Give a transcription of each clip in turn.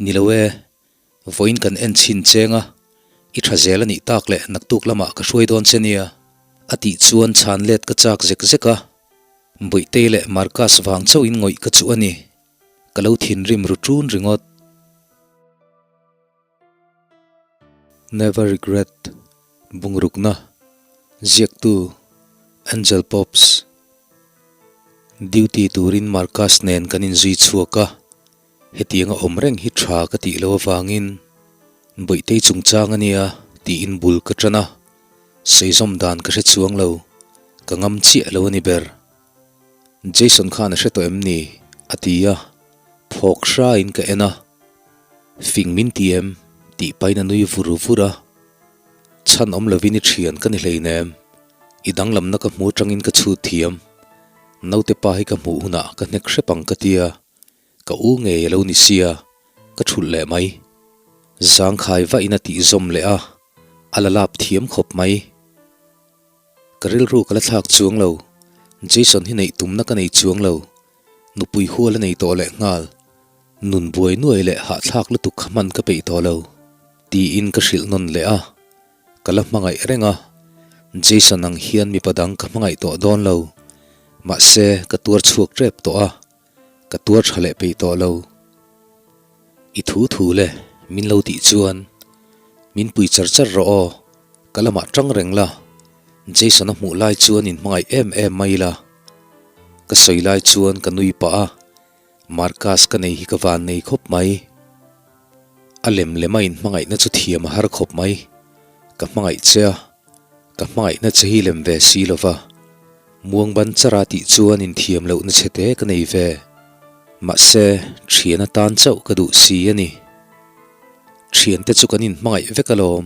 nilowe voin kan en chin chenga I thazela ni takle naktuk lama ka hruai don chenia ati chuan chan let ka chak zek zeka boitele markas wang chau in ngoi ka chu ani kalo thin rim rutun ringot never regret bungrukna ziektu angel pops duty turin markas nen kanin zui chuaka hetianga omreng hi tha ka ti lo wangin boitei chungchang ania ti in bul ka trana seizom dan ka hre chuang lo ka ngam chi lo ni ber Jason Khan hre to emni atia phok sha in ka ena fingmin tiem ti paina nui vuru vura chan om lovini thian kan hleinem idang lam na ka mu tangin ka chu thiam naute pa hi ka mu na ka nek hrepang ka tia ka u nge lo ni sia ka thul le mai zang khai va ina ti zom le a alalap thiam khop mai karil ru kala thak chuang lo Jason hi nei tumna ka nei chuang lo nupui huala nei to le ngal nun buai nuai le ha thak lu tuk khaman ka pe to lo ti in ka hril non le a kala mangai renga Jason ang hian mi padang ka mangai to don lo ma se ka tur chuak trep to a ka tur thale pe to lo I thu thu le min lo ti chuan min pui char char ro o kalama tang reng la Jason a mu lai chuan in mangai em mai la ka soi lai chuan ka nui pa a markas ka nei hi ka van nei khop mai alem le mai in mangai na chu thiam har khop mai ka mangai chea ka mangai na chehi lem ve si lova muang ban chara ti chuan in thiam lo na chete ka nei ve ma se thiana tan chau ka du si ani thian te chu kanin mangai vekalom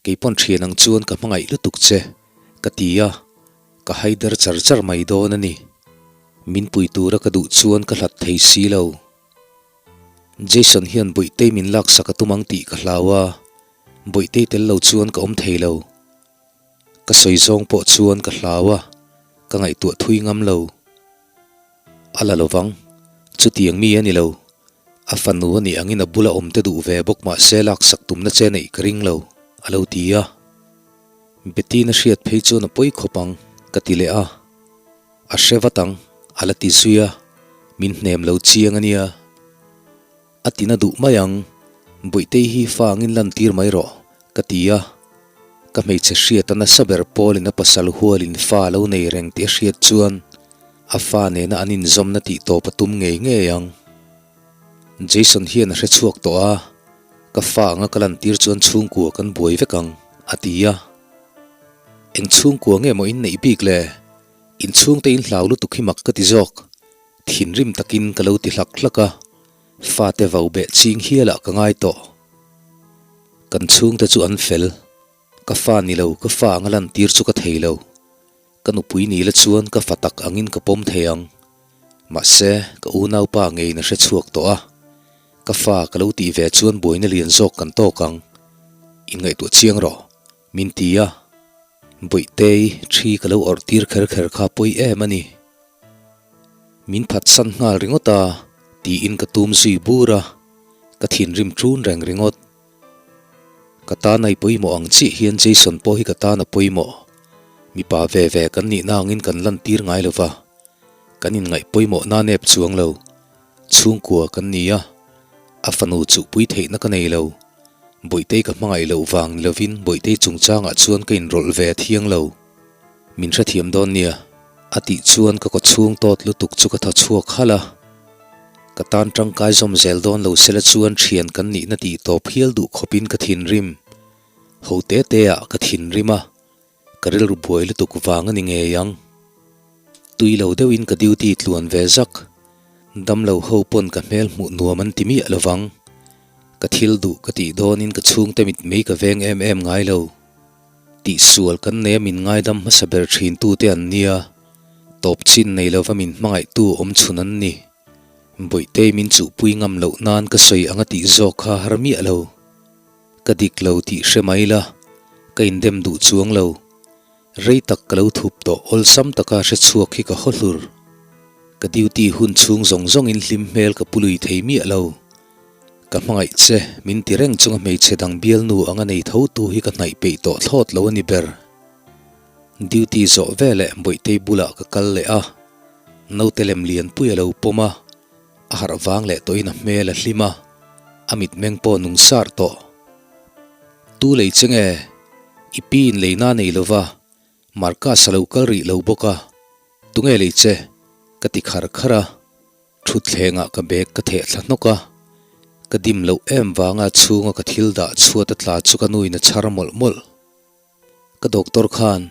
keipon thianang chuan ka mangai lutuk che ka tia ka haidar char char mai don ani min pui tura ka du chuan ka hlat thei si lo Jason hian boitei min lak saka tumang ti ka hlawa boitei tel lo chuan ka om thei lo ka soizong po chuan ka hlawa ka ngai tu thui ngam lo ala lovang chu tiang mi ani lo afanu ani angin abula om te du ve bok ma selak saktum na che nei kring lo alo tia betina hriat phei chu na poi khopang katile a shewatang alati suya min hnem lo chiang ania atina du mayang boitei hi fangin lan tir mai ro katia ka mei che hriat na saber polina pasal hualin fa lo nei reng ti hriat chuan afa ne na anin zom na ti to patum nge nge yang Jason hian hre chuak to a ka fa nga kalan tir chuan chung ku kan buai vekang atia eng chung ku nge mo in nei bik le in chung te in hlaulu tukhimak ka ti jok thin rim takin kalo ti hlak hlaka fa te vau be ching hiala ka ngai to kan chung te chu an fel ka fa ni lo ka fa ngalan tir chu ka theilo kanu pui ni la chuan ka fatak angin ka pom theyang ma se ka unau pa ngei na hre chuak to a ka fa kalo ti ve chuan boina lian zok kan to kang in ngai tu chiang ro min tia boitei thi kalo or tir kher kher kha poi mani min phat san ngal ringota ti in ka tum zui bura ka thin rim trun reng ringot kata nai poi mo ang chi hian Jason po hi kata na poi mo mi pa ve ve kan ni nangin kan lan tir ngai lova kanin ngai poi mo na nep chuang lo chung kwa kan nia afanu chu pui thei na ka nei lo boitei ka mangai lo wang lovin boitei chungchanga chuan ka in rol ve thiang lo min tha thiam don nia ati chuan ka ko chung tot lutuk chu ka tha chuak khala ka tan tang kai zom zel don lo sela chuan thian kan ni na ti to phial du khopin ka thin rim hote te a ka thin rima karil ru buai lutuk wang ani nge yang tui lo deuin ka duty tluan ve zak dam lo ho pon ka mel mu nuaman timi alowang ka thil du ka ti donin ka chung te mit mei ka veng ngai lo ti sual kan ne min ngai dam ma saber thin tu te an nia top chin nei lo min mangai tu om chunan ni boite min chu pui ngam lo nan ka soi anga ti zo kha harmi alo ka dik lo ti shemaila ka indem du chuang lo rei tak kalo thup to ol sam taka hre chuak hi ka holur ka duty hun chung zong zong in hlim mel ka pului thei mi alo ka mangai che min tireng chunga mei che dang bial nu anga nei tho tu hi ka nai pe to thlot lo ani ber duty zo vele boite bula ka kal le a no telem lian pui lo poma a har wang le toina mela hlima amit meng po nung sar to tu lei chenge ipin leina nei lova marka salo kal ri lo boka tunge lei che kati khar khara thut thlenga ka bek ka the thanoka kadim lo em wanga chunga ka thilda chuata tla chuka nuina charmol mol ka doctor khan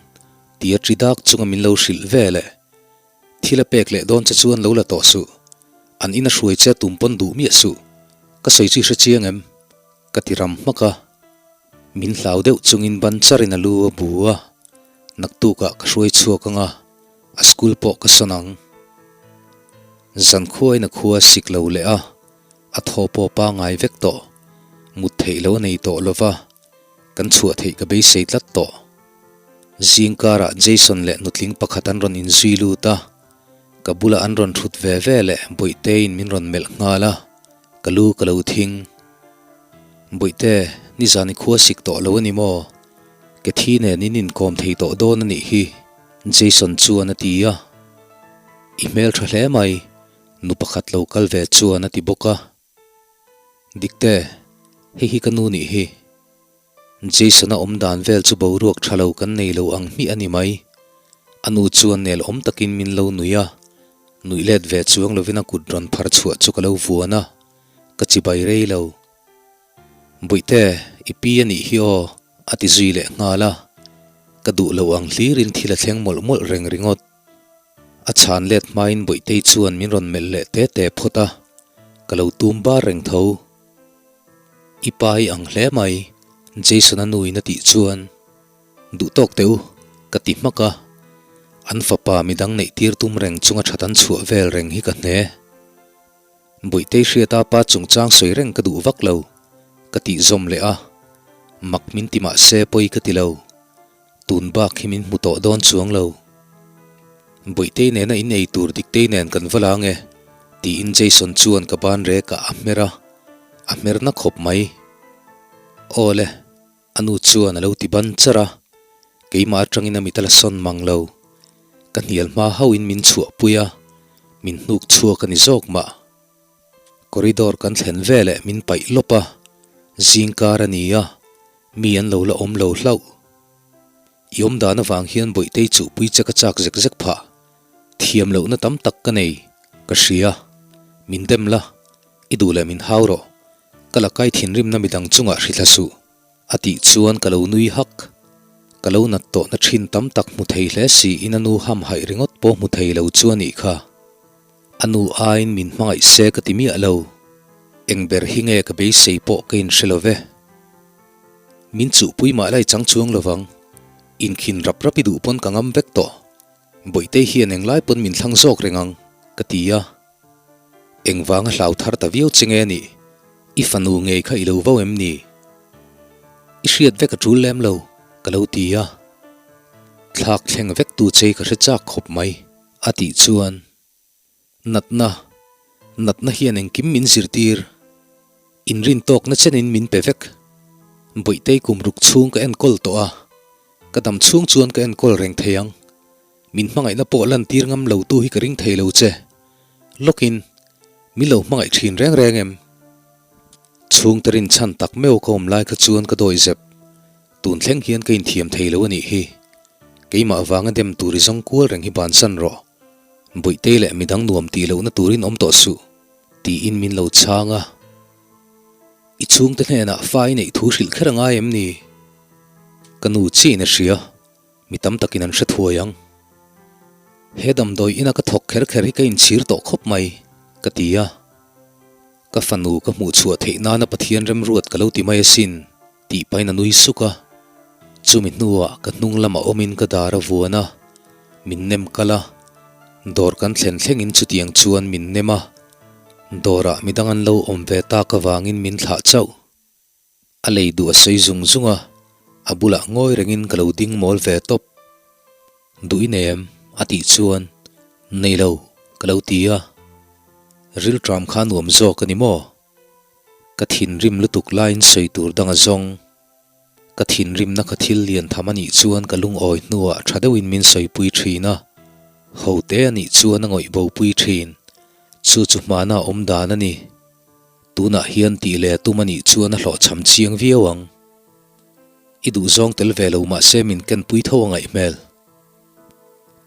tia tridak chunga min lo shil vele thila pek le don cha chuan lo la to su an ina hruai che tumpon du mi su ka soi chi hra chiang em ka tiram maka min hlau deuh chungin ban charina lu buwa naktu ka hruai chuakanga a school po ka sonang zan khuai na khua sik lo le a thopo pa ngai vek to mut thei lo nei to lova kan chua thei ka be sei tlat to zingkara jason le nutling pakhatan ron in zuilu ta kabula an ron thut ve ve le boite in min ron mel ngala kalu kalo thing boite ni zani khua sik to lo ni mo ke thi ne nin kom thei to don ni hi jason chuan atia email thle mai nu pakhat local ve chuan ati boka dikte hi kanu ni hi jason a omdan vel chu boruak thalo kan nei lo ang mi ani mai anu chuan nel om takin min lo nuya nuilet ve chuang lovina kudron phar chua chu kalo vuana kachi bai rei lo boite ipi ani hi o ati zuile ngala kadu lo ang hlirin thila thleng mol mol reng ringot a chan let main boite chuan min ron mel le te te phota kalo tumba reng tho ipai ang hle mai jason anui na ti chuan du tok teu kati maka an fapa midang nei tir tum reng chunga thatan chua vel reng hi ka hne boite hriata pa chungchang soi reng ka du vak lo kati zom le a makmin tima se poi ka ti lo tun ba khimin muto don chuang lo boite ne na in ei tur dikte nen kan valange ti in jason chuan ka ban re ka amer na khop mai ole anu chuan alo ti ban chara keima atangina mitala son manglo kan hial ma hauin min chua puya min nuk chua kan izok ma corridor kan thlen vele min pai lopa zingkar ania mi an lo la om lo hlau yom dana wang hian boite chu pui chaka chak zek zek pha thiam lo na tam tak ka nei ka hria min dem la idule min hauro kala kai thinrim na midang chunga hrithasu ati chuan kalo nui hak kalo nat to na thin tam tak mu thei hle si inanu ham hai ringot po mu thei lo chuani kha anu ain min mangai se ka timi alo engber hinge ka be sei po kein shelove min chu pui ma lai chang chuang lowang in khin rap rapidu pon kangam vek to boite hian englai pon min thlang zok rengang katia engwang hlau thar ta viu chinge ni ifanu nge kha ilo vo em ni ishiat vek a tul lem lo kalo tia thlak thleng vek tu chei ka hrecha khop mai ati chuan natna hian eng kim min zirtir in rin tok na chenin min pevek boite kumruk chung ka en kol to a kadam chung chuan ka en kol reng theyang min mangai na po lan tir ngam lo tu hi ka ring thei lo che lokin mi lo mangai thin reng reng em chung tarin chan tak meu kom lai kha chuan ka doi zep tun thleng hian ka in thiam thei lo ani hi keima awanga dem turizong kual reng hi ban san ro boite le midang nuam ti lo na turin om to su ti in min lo changa I chung te hne na fai nei thu hril kheranga em ni kanu chi na hria mitam takin an hre thuayang hedam doi ina ka thok kher kher hi ka in chir to khop mai katia ka fanu ka mu chua theina na pathian rem ruat kalo ti mai sin ti paina nui suka chumi nuwa ka hnung lama omin ka dara vuana minnem kala dor kan thlen thlengin chutiang chuan minnema dora midangan lo omve ta ka wangin min thla chau alei du asoi zung zunga abula ngoi rengin kaloding mol ve top duinem ati chuan neilo kalotia ril tram khan nuam zo kanimo kathin rim lutuk lain soi tur danga zong kathin rim na kathil lian thamani chuan kalung oi nuwa thadewin min soi pui thina hote ani chuan angoi bo pui thin chu mana omdan ani tuna hian ti le tumani chuan a hlo cham chiang viawang idu zong tel velo ma semin ken pui thawanga imel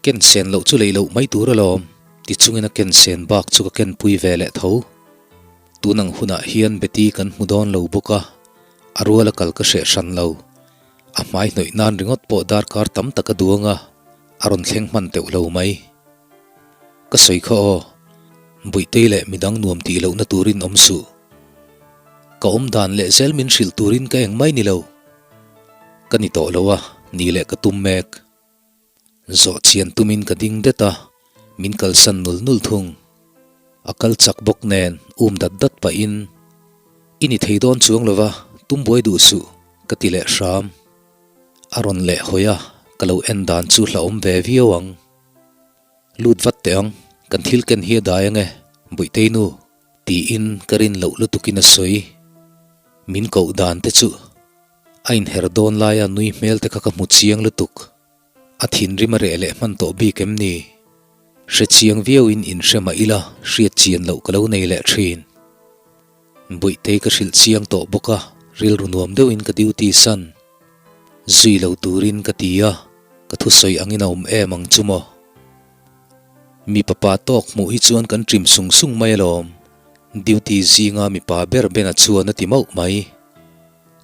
ken sen lo chu leilo mai turalom ti chungina ken sen bak chu ka ken pui vele tho tunang huna hian beti kan mudon lo boka arwala kal ka she shan lo amai noi nan ringot po dar kar tam taka duanga aron thleng man teu lo mai ka soi kho buitei le midang nuam ti lo na turin omsu ka omdan le zel min shil turin ka eng mai ni lo kani to lowa ni le ka tummek zo chian tumin ka ding deta min kal san nul thung akal chak bok nen dat pa ini theidon chuang lova tumboi du su katile sham aron le hoya kalau endan chu hla om ve viawang lut vat teang kan thil ken hi dayange buitei nu ti in karin lo lutukina soi min ko dan te chu ain herdon laya nui mel te ka mu chiang lutuk athin rimare le man to bi kem ni she chiang viau in shema ila she chian lo kalo nei le thin buitei ka shil chiang to boka ril runuam deu in ka duty san zui lo turin ka tia ka thu soi angina emang chumo mi papa tok mu hi chuan kan trim sung mai lom duty zinga mi pa ber bena chuan ati mau mai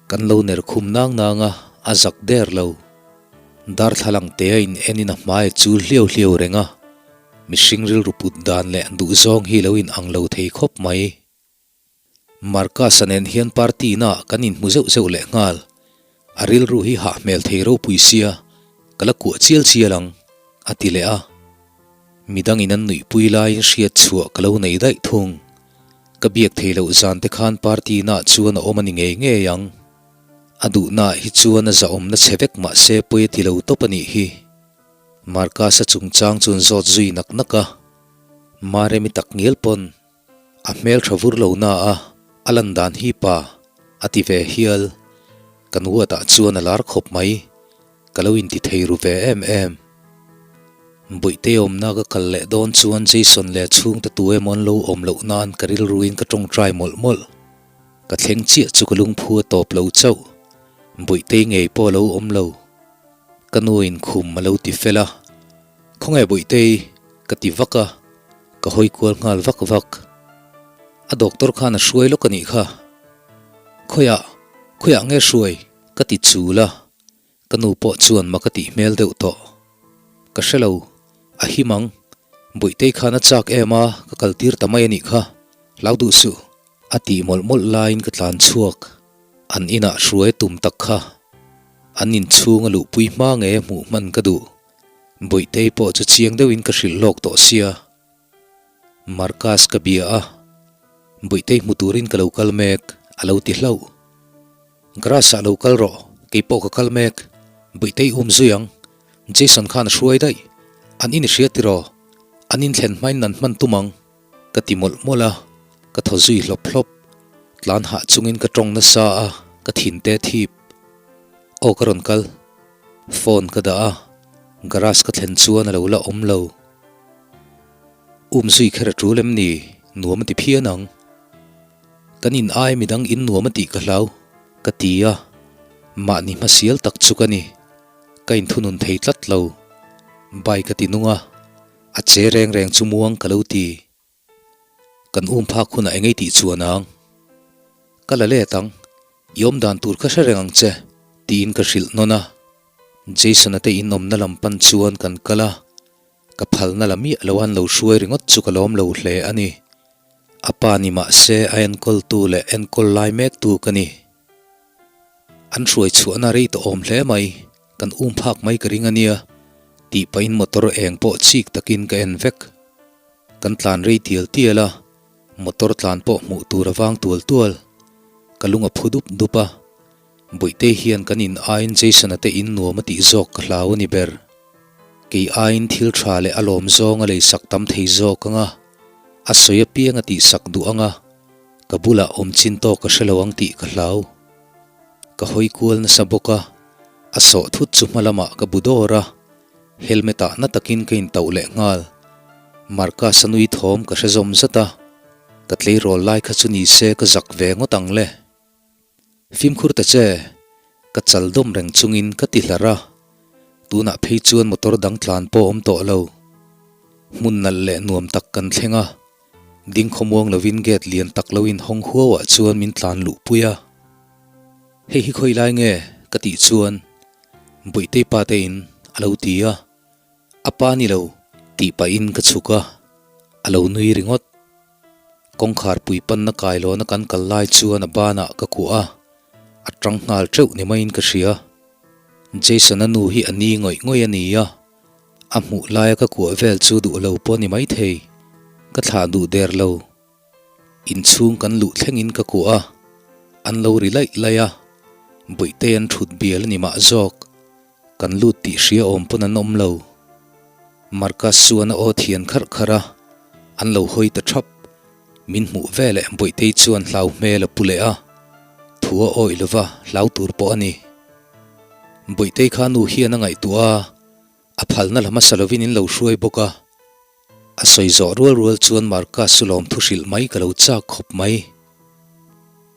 kan lo ner khum nang nanga azak der lo dar thalang te in enina mai chu hliau renga mi singril ruput dan le du zong hi lo in ang lo thei khop mai marka sanen hian party na kanin muzeu le ngal aril ru hi ha mel thei ro puisia kala ku chialang atile a midang inan nui puila in riat chua kalo nei dai thung kabiak theilo zan te khan party na chuan omani nge yang adu na hi chuan za om na chevek ma se pui tilo topani hi marka sa chungchang chun zot zui naka mare mi tak ngel pon a mel thavur lo na a alandan hi pa ati ve hial kanwa ta chuan alar khop mai kalowin ti theiru ve em buite om na ka kalle don chuan jason le chung ta tue mon lo om lo nan karil ruin ka tong try mol ka thleng chi chu kulung phu top lo chau buite ngei po lo om lo kanuin khum malo ti fela khongai buite ka ti vaka ka hoi kwal ngal vak a doctor khana shuai lo kani kha khoya nge shuai ka ti chula kanu po chuan makati mel deuh to ka shelo a himang buite khana chak ema ka kaltir tamai ani kha laudu su ati mol line ka tlan chuak an ina shuai tum tak kha anin chunga lu pui ma nge mu man ka du buite po chu chiang deuin ka hril lok to sia markas ka bia a buite muturin ka local mek alo ti hlau grasa local ro ke po ka kalmek buite zuyang jason khan shuai dai an in riatiro anin thlen mai nan man tumang ka timol mola ka thozui hlop tlan ha chungin ka tong na sa a ka thin te thip o karon kal phone ka da a garas ka thlen chuan lo la om lo zui khera tulem ni nuam ti phianang kanin ai midang in nuam ti ka hlau ka tia ma ni masial tak chukani kain thunun thei tlat lo bai ka tinunga a che reng chumuang kaloti kan pha khuna engei ti chuanang kala le tang yom dan tur kha sareng che tin ka hril nona jason ate inom na lampan chuan kan kala ka phalna lami alowan lo shuai ringot chu kalom lo hle ani apa ni ma se ayan kol tu le en kol lai mek tu kani an shuai chuana rei to om hle mai kan phak mai ka ringania ti pain motor eng po chik takin ka en vek kan tlan rei tiala motor tlan po mu turawang tual kalunga phudup dupa buite hian kanin ain jason ate in nuama ti zok khlaw ni ber ke ain thil tha le alom zonga le saktam thei zok anga asoya pianga ti sak du anga kabula chin to ka shelawang ti ka hlau ka hoi kual na saboka aso thut chu malama ka budora helmeta na takin kein taule ngal marka sanui thom ka shezom zata tatlei rol lai kha chuni se ka zak ve ngotang le film khur ta che ka chaldom reng chungin ka tilara tuna phei chuan motor dang tlan po om to lo mun nal le nuam tak kan thlenga ding khomong lovin get lian tak loin hong huwa chuan min tlan lu puya hei hi khoi lai nge ka ti chuan buite pa te in alo tia apa ni lo ti pa in ka chuka alo nui ringot kong khar pui pan na kailo na kan kal lai chuan abana ka kuwa atrang ngal treu ni main ka ria Jason anu hi ani ngoi ngoi ania amu lai ka kuwa vel chu du lo po ni mai thei ka thla du der lo in chung kan lu thlengin ka kuwa an lo ri lai laya buite an thut bial ni ma jok kan lu ti ria om pun an om lo marka suana o thian khar khara an lo hoi ta thap min mu vele buite chuan hlau mel pule a thua oi lova hlau tur po ani buite khanu hian angai tua a phalna lama salovin in lo hruai boka a soi zo rual chuan marka sulom thusil mai ka lo cha khop mai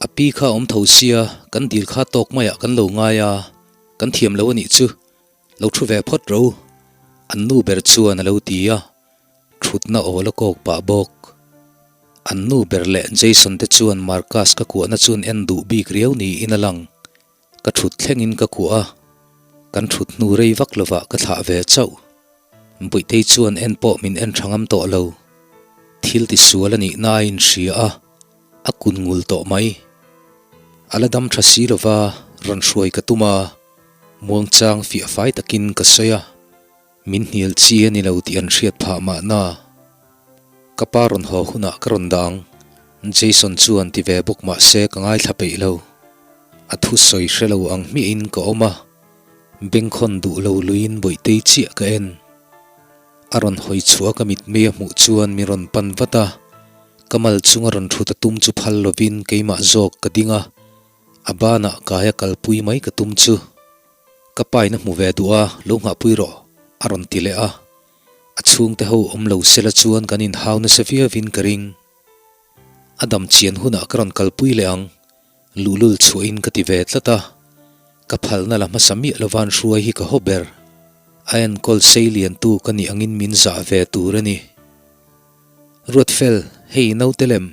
a pi kha om thosia kan dil kha tok maya kan lo ngaya kan thiam lo ani chu lo thu ve phot ro an nu ber chuan a lo tia thutna ola kok pa bok an nu ber le Jason te chuan Marcus ka ku na chun en du bi kriau ni inalang ka thut thlengin ka ku a kan thut nu rei vak lova ka tha ve chau buite chuan en po min en thangam to lo thil ti sual ani na in ria a kun ngul to mai aladam thasi lova ran hruai ka tuma muang chang fi fai takin ka soya min hnial chi ani lo ti an hriat pha ma na kaparon ho huna karon dang Jason chuan ti ve buk ma se ka ngai thlapei lo athu soi hrelo ang mi in ka oma bengkhon du lo luin boite chi ka en aron hoi chua ka mit me mu chuan miron panwata kamal chunga ron thuta tum chu phal lovin keima jok ka dinga abana kaya kalpui mai ka tum chu kapai na mu ve duwa lo nga puiro aron tile a achung te ho om lo sela chuan kanin hauna sevia vin karing adam chian huna karon kalpui leang lulul chuin ka ti ve tlata ka phalna lama sami lowan hruai hi ka hober ayan kol salient tu kani angin min za ve turani rotfel hei no telem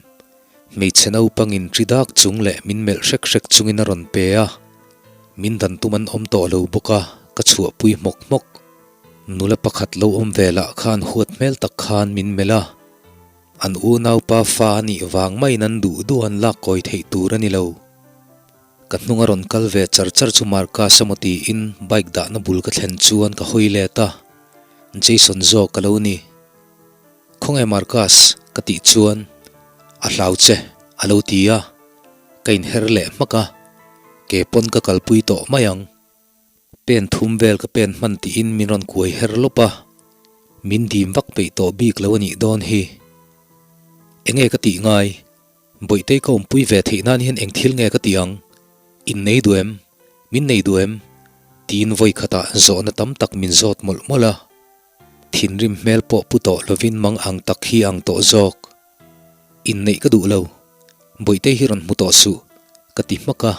mei chenau pangin tridak chung le min mel rek rek chungin aron pe a min dan tuman om to lo boka ka chua pui mok mok nula pakhat lo om vela khan huat mel tak khan min mela an u nau pa fa ni wang mai nan du duan la koi thei turani lo katnunga ron kalve charchar chu marka samoti in bike da na bul ka thlen chuan ka hoile ta Jason zo kaloni khongai Marcus kati chuan a hlau che alo tia kain herle maka ke pon ka kalpui to mayang pen thum vel ka pen man ti in minon kuai herlopa min dim vak pe to bik lawani don hi enge kati ngai boite ko pui ve theinan hian eng thil nge ka tiang in nei duem min nei duem tin voi khata zo na tam tak min zot mol mola thin rim mel po puto lovin mang ang tak hi ang to zok in nei ka du lo boite hiron muto su kati maka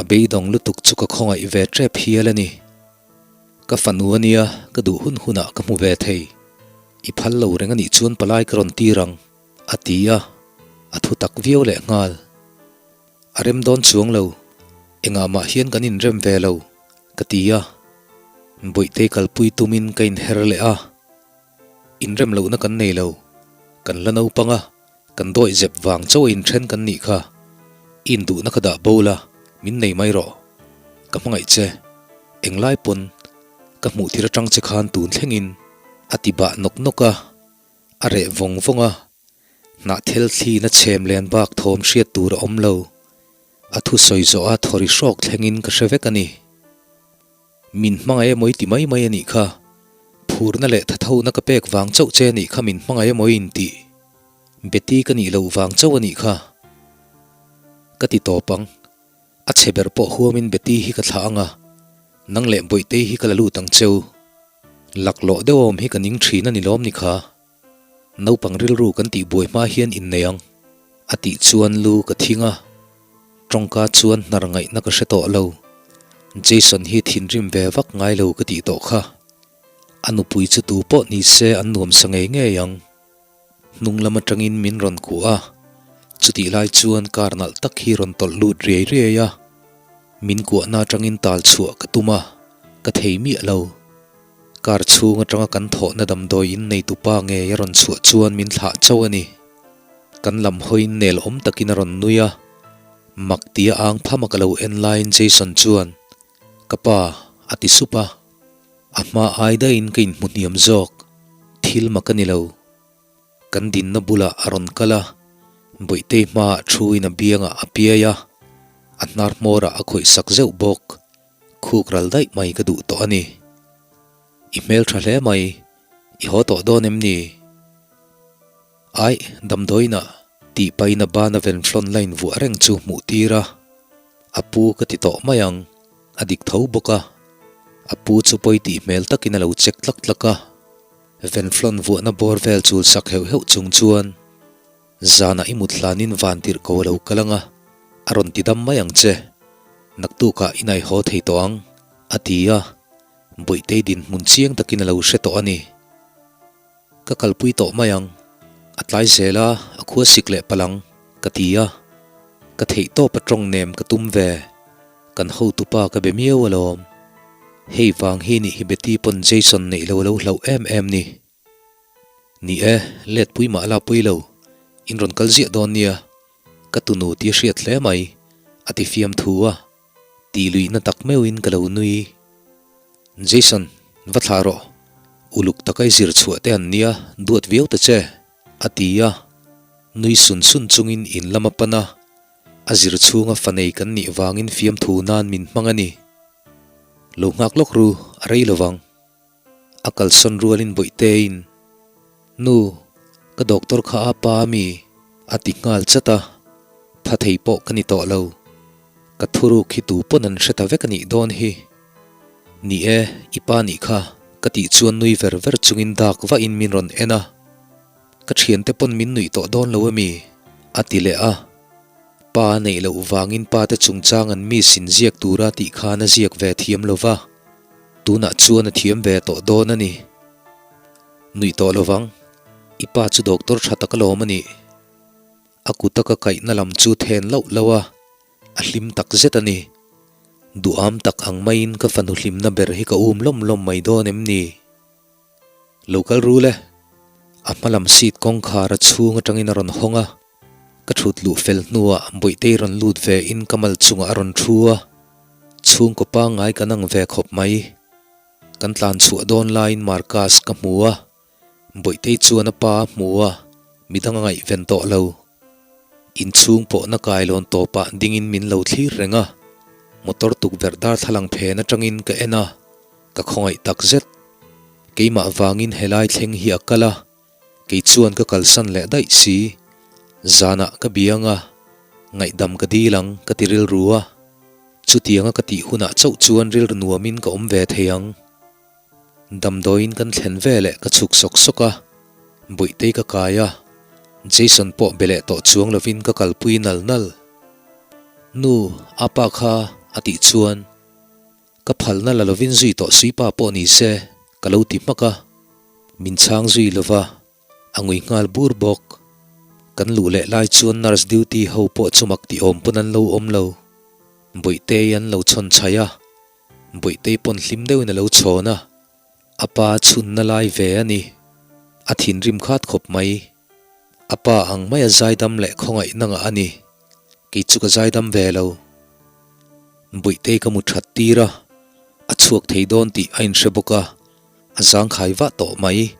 abei dong lutuk chuka khongai ve trap hialani ka fanuania ka du hun huna ka mu ve thei i phal lo rengani chuan palai kron tirang atia athu tak viau le ngal arem don chuang lo enga ma hian kanin rem ve lo katia boite kalpui tumin kain herle a in rem lo na kan nei lo kan lano panga kan doi zep wang chaw in then kan ni kha in du na khada bola min nei mai ro ka mangai che englai pon ka mu thira tang che khan tun thlengin atiba nok noka are vong vonga na thel thli na chem len bak thom hriat tur om lo athu soi zo a thori shok thlengin ka hrevekani min mangai moi ti mai mai ani kha phurna le thatho na ka pek wang chaw che ni kha min mangai moi in ti beti kani lo wang chaw ani kha kati topang a cheber po huamin beti hi ka thanga nang le boite hi kalalu tang cheu laklo dewom hi kaning thina nilom ni kha no pangril ru kan ti boi ma hian in neyang ati chuan lu ka thinga tongka chuan narngai na ka hreto lo Jason hi thinrim ve vak ngai lo ka ti to kha anu pui chu tu po ni se an nuam sangai nge yang nung lama tangin min ron ku a chuti lai chuan karnal tak hi ron tol lut re re ya min ku na tangin tal chua ka tuma ka theimi lo kar chunga tanga kan tho na dam doi in nei tu pa nge ya ron chua chuan min thla chawani kan lam hoin nel om takin ron nuya maktia ang phamakalo en line Jason chuan kapa ati supa ama aida in kain muniam jok thil makanilo kan din na bula aron kala boite ma thui na bianga apiaya anar mora akhoi sakzeu bok khukral dai mai ka du to ani email thale mai I ho to donem ni ai damdoina ti paina bana ven flon line vu areng chu mu tira apu ka ti to mayang adik thau boka apu chu poi ti mail takina lo check tlak tlaka ven flon vu na borvel chul sak heu heu chung chuan zana imuthlanin vantir ko lo kalanga aron ti dam mayang che naktu ka inai ho thei toang atia boite din mun chiang takina lo hre to ani ka kalpui to mayang atlai zela akhua sikle palang katia ka thei to patrong nem ka tum ve kan ho tu pa ka be miaw alom hei wang hi ni hibeti pon Jason nei lo lo hlau em ni let pui ma la pui lo in ron kal zia don nia ka tunu ti hriat hle mai ati fiam thuwa ti lui na tak mewin ka lo nui Jason vatharo uluk takai zir chuate an nia duat viau ta che atia nui sun sun chungin in lama pana azir chunga fanei kan ni wangin fiam thu nan min mangani lo ngak lok ru arei lowang akal son rualin boitein nu ka doctor kha apa mi ati ngal chata phathei po kani to lo ka thuru khitu ponan hretha vekani don hi ni ipa ni kha kati chuan nui ver ver chungin dak wa in min ron ena ka thian te pon min nui to don lo mi atile a pa nei lo wangin pa te chungchang an mi sin ziak tura ti khana ziak ve thiam lova tuna chuan a thiam ve to don ani nui to lowang ipa chu doctor thataka lomani akutaka kai na lam chu then lo lawa a hlim tak zetani duam tak ang main ka fanu hlim na ber hi ka lom lom mai don emni local rule amalam sit kong khara chunga tangin ron honga ka thut lu fel nuwa boite ron lut ve in kamal chunga aron thua chung ko pa ngai kanang ve khop mai kan tlan chu don line markas ka muwa boite chuana pa muwa midang ngai ven to lo in chung po na kailon to pa dingin min lo thlir renga motor tuk verdar thalang phe na tangin ka ena ka khongai tak zet keima wangin helai thleng hi akala ke chuan ka kalsan le dai si zana ka bianga ngai dam ka dilang ka tiril ruwa chutianga ka ti huna chau chuan ril nuamin ka ve theyang dam doin kan thlen vele ka chuk sok soka boite ka kaya Jason po bele to chuang lovin ka kalpui nal nal nu apa kha ati chuan ka phalna la lovin zui to sipa po ni se kalau ti maka min chang zui lova angui ngal bur bok kan lu le lai chuan nurse duty ho po chumak ti om punan lo om lo boite yan lo chon chaya boite pon hlim deu na lo chona apa chun na lai ve ani athin rim khat khop mai apa ang maya zaidam le khongai nanga ani ke chuka zaidam ve lo boite ka mu that tira achuak theidon ti ain sheboka azang khaiwa to mai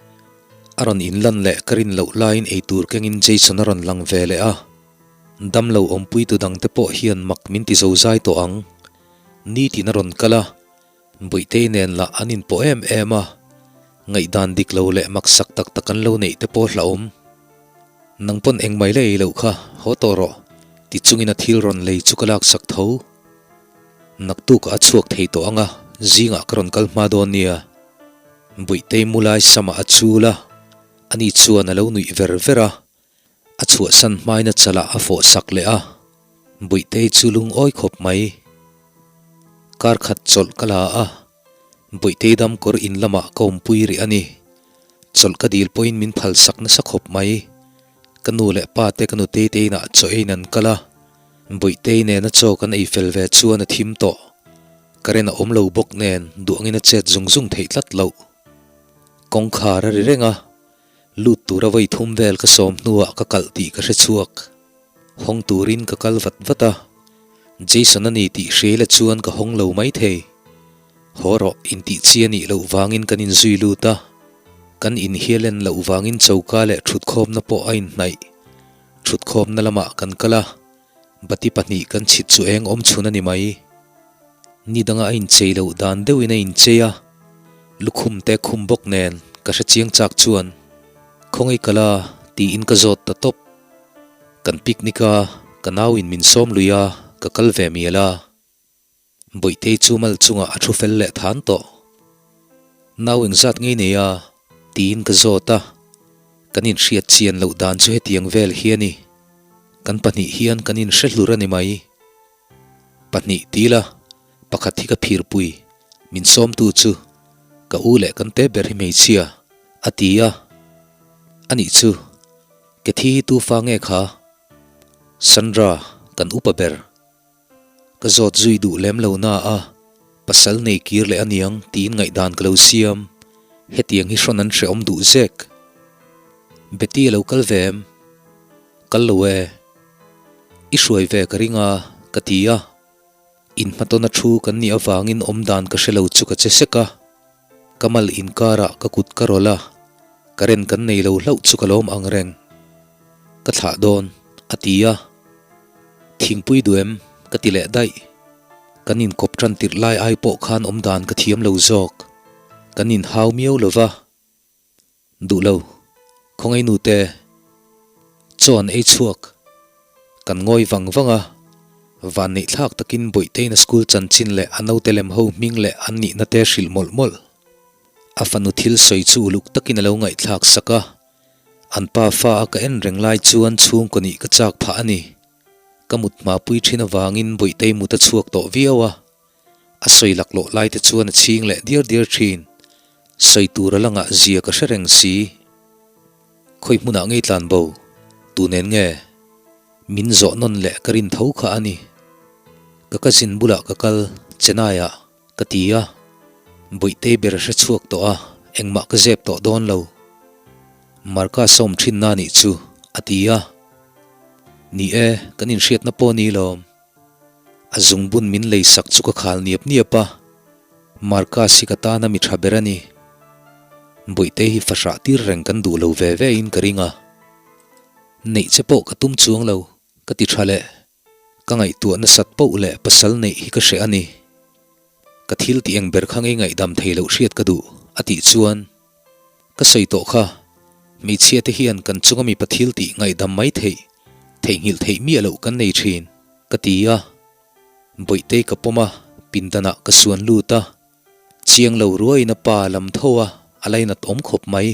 aron inlan le karin lo line e tur kengin Jason aron lang vele a dam lo ompui tu dang te po hian mak min ti zo zai to ang ni ti naron kala boite nen la anin po ema ngai dan dik lo le mak sak tak takan lo nei te po hlaom nang pon eng mai le lo kha ho to ro ti chungin a thil ron lei chu kalak sak tho naktu ka achuak thei to anga zinga karon kalma don nia buitei mulai sama achula ani chuan alo nui ver vera achua san maina chala a fo sak le a buitei chulung oi khop mai kar khat chol kala a buitei dam kor in lama kom puiri ani chol kadil point min phal sak na sakhop mai kanu le pa te kanu te te na cho einan kala buitei ne na cho kan ei fel ve chuan a thim to karena omlo bok nen duangin a chet zung zung thei tlat lo kong khara ri renga lut tura vai thum vel ka som nuwa ka kalti ka hre chuak hong turin ka kalvat vata jason ani ti hrela chuan ka hong lo mai thei horo in ti chiani lo wangin kanin zui luta kan in hielen lo wangin chauka le thut khom na po ain nai thut khom na lama kan kala bati pani kan chit chu eng om chuna ni mai ni danga ain cheilo dan deuina in cheya lukhum te khum bok nen ka hre chiang chak chuan khongai kala ti in ka zot ta top kan piknika kanawin min som luya ka kalve miela boitei chumal chunga athu fel le than to nawing zat ngei neya tin ka zota kanin hriat chian lo dan chu hetiang vel hiani kan pani hian kanin hrehlura ni mai pani tila pakhat hi ka phir pui min som tu chu ka u le kan te ber hi mei chia atia ani chu ke thi tu fa nge kha sandra kan upaber ka zot zui du lem lo na a pasal nei kir le aniang tin ngai dan kalo siam hetiang hi hronan hre om du zek beti local vem kallowe ishuai ve karinga katia in matona thu kan ni awangin omdan ka shelo chu ka cheseka kamal in kara ka kut karola karen kan nei lo hlau chu kalom angreng ka thla don atia thingpui duem ka tile dai kanin koptran tirlai ai po khan omdan ka thiam lo zok kanin haw miau lova du lo khongai nu te chon ei chuak kan ngoi wangwanga van nei thlak takin boitei na school chanchin le ano telem ho ming le anni na te hril mol mol afanu thil soi chu luk takin alo ngai thlak saka anpa fa ka en renglai chuan chung koni ka chak pha ani kamut ma pui thina wangin boitei muta chuak to viawa a soi laklo lai te chuan a ching le dear dear thin soi tura langa zia ka hreneng si khoi muna ngei tlan bo tu nen nge Mizo non le karin thau kha ani ka zin bula ka kal chenaya katia boitei ber hre chuak to a engma ka zep to don lo marka som thin na ni chu atia ni e kanin hriat na po ni lom azung bun min lei sak chu ka khal niap niapa marka sikata na mi thaberani boitei hi fasha tir reng kan du lo ve ve in karinga nei chepo ka tum chuang lo ka ti thale ka ngai tu na sat po le pasal nei hi ka hre ani ka thil ti eng ber khangai ngai dam theilo hriat ka du ati chuan ka sei to kha mi chia te hian kan chunga mi pathil ti ngai dam mai thei ngil thei mi alo kan nei thin ka tia boitei ka poma pindana ka suan lu ta chiang lo ruai na pa lam thowa alai na tom khop mai